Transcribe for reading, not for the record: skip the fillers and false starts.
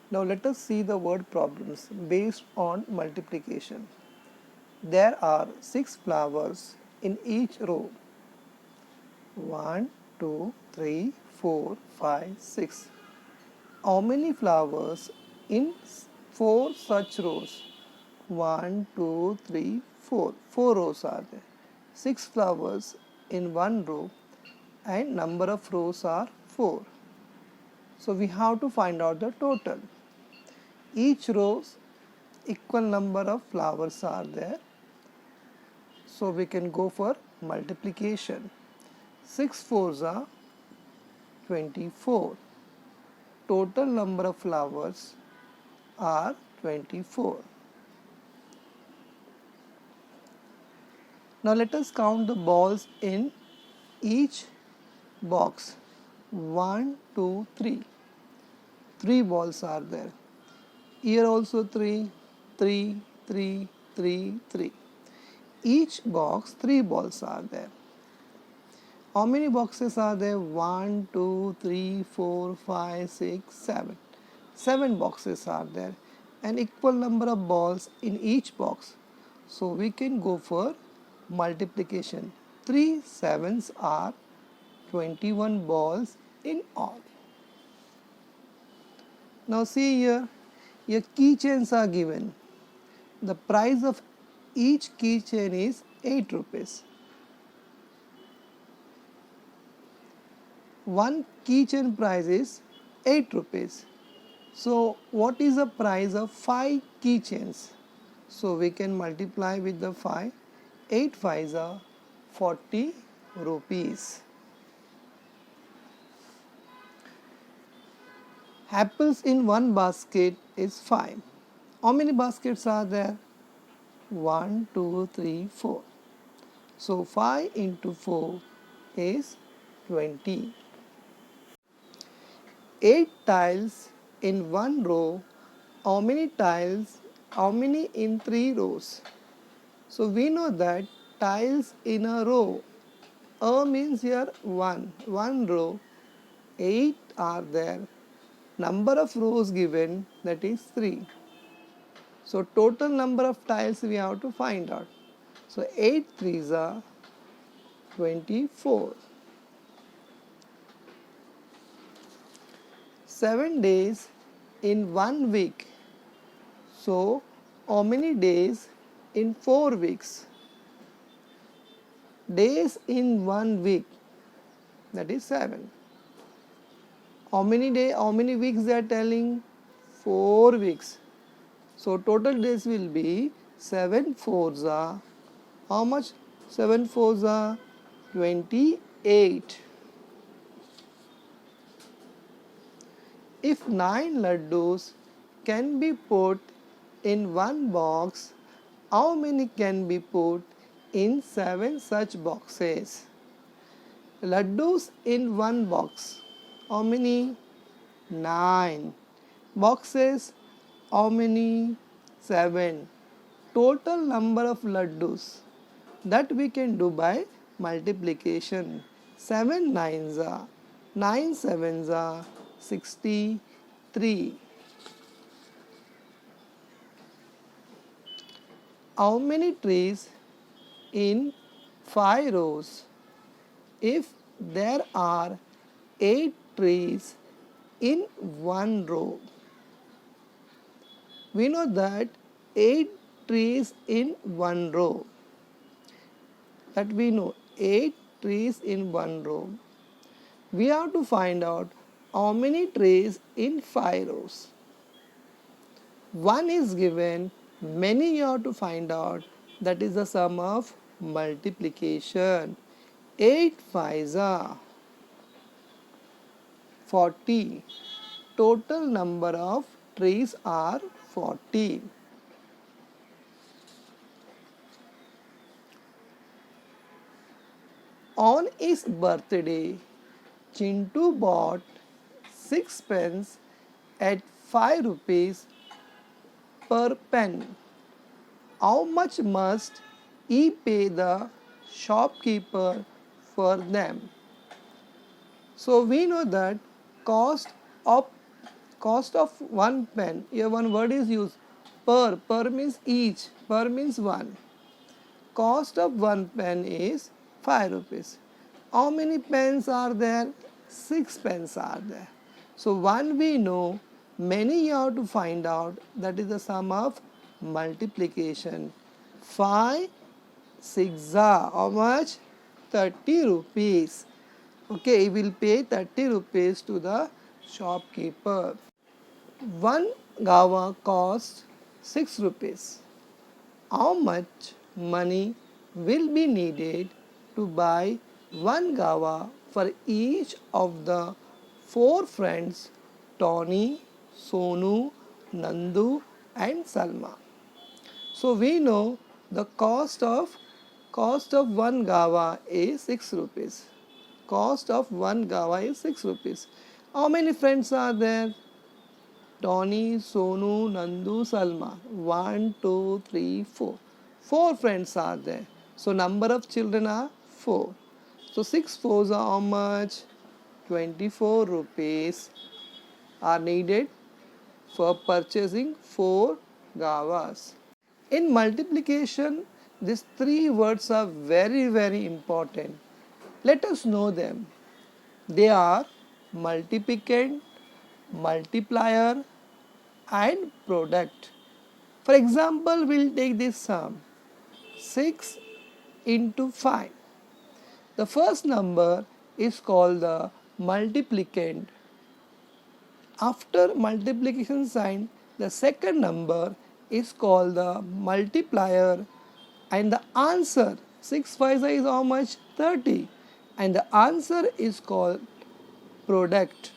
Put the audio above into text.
Now let us see the word problems based on multiplication. There are 6 flowers in each row. 1, 2, 3, 4, 5, 6. How many flowers in 4 such rows? 1, 2, 3, 4. 4 rows are there. 6 flowers in one row and number of rows are 4. So we have to find out the total. Each row equal number of flowers are there. So we can go for multiplication. 6 fours are 24. Total number of flowers are 24. Now let us count the balls in each box. 1, 2, 3. 3 balls are there. Here also 3, 3, 3, 3, 3. Each box 3 balls are there. How many boxes are there? 1, 2, 3, 4, 5, 6, 7. 7 boxes are there. An equal number of balls in each box. So we can go for multiplication. 3 sevens are 21 balls in all. Now see here keychains are given. The price of each keychain is 8 rupees. One keychain price is 8 rupees. So what is the price of 5 keychains? So we can multiply with the 5. 8 fives are 40 rupees. Apples in one basket is 5. How many baskets are there? 1, 2, 3, 4. So 5 into 4 is 20. 8 tiles in one row. How many tiles? How many in 3 rows? So we know that tiles in a row. A means here 1. 1 row. 8 are there. Number of rows given, that is 3. So total number of tiles we have to find out. So 8 threes are 24. 7 days in 1 week. So how many days in 4 weeks? Days in 1 week, that is 7. How many weeks they are telling? 4 weeks. So total days will be 7 fours are, how much? 7 fours are 28. If 9 laddus can be put in one box, how many can be put in 7 such boxes? Laddus in one box. How many? 9. Boxes, how many? 7. Total number of laddus that we can do by multiplication. 7 nines are, 9 sevens are 63. How many trees in 5 rows? If there are 8 trees in one row, we know that 8 trees in one row. That we know 8 trees in one row. We have to find out how many trees in 5 rows. 1 is given, many you have to find out. That is the sum of multiplication. 8 fives are 40. Total number of trees are 40. On his birthday, Chintu bought 6 pens at 5 rupees per pen. How much must he pay the shopkeeper for them? So we know that cost cost of one pen, here one word is used, per means each, per means one. Cost of one pen is 5 rupees. How many pens are there? 6 pens are there. So one we know, many you have to find out, that is the sum of multiplication. 5 6 are how much? 30 rupees. Okay, we will pay 30 rupees to the shopkeeper. One gawa costs 6 rupees. How much money will be needed to buy one gawa for each of the 4 friends Tony, Sonu, Nandu and Salma? So we know the cost of one gawa is 6 rupees. Cost of one gawa is 6 rupees. How many friends are there? Tony, Sonu, Nandu, Salma. 1, 2, 3, 4. 4 friends are there. So number of children are 4. So 6 fours are how much? 24 rupees are needed for purchasing 4 gawas. In multiplication, these 3 words are very, very important. Let us know them. They are multiplicand, multiplier and product. For example, we'll take this sum 6 into 5. The first number is called the multiplicand. After multiplication sign, the second number is called the multiplier, and the answer 6 5 is how much? 30, and the answer is called product.